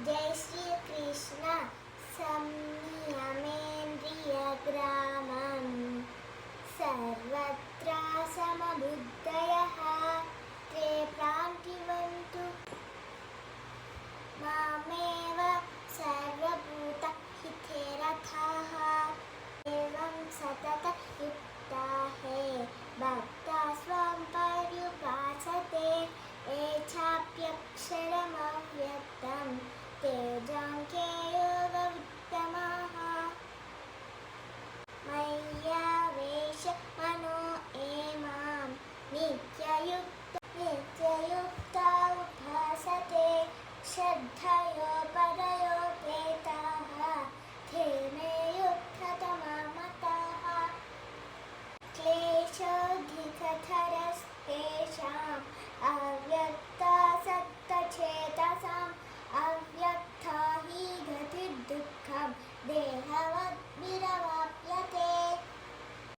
जय श्री कृष्ण संयमेन्द्रियग्रामं सर्वत्र समबुद्धयः ते प्रान्तिवन्तु मामेव सर्वभूतहिते रताः एवं सततयुक्ता हे भक्ता स्वां पर्युपासते ये चाप्यक्षरमव्यक्तं तेजाङ्के योगवित्तमाः मय्यावेश मनो एमां नित्ययुक्ता उपासते श्रद्धयोपरयोपेताः ते मे युक्ततमा मताः क्लेशोऽधिकतरस्तेषाम् अव्यक्तासक्तचेतसाम् अव्यक्ता हि गतिर्दुःखं देहवद्भिरव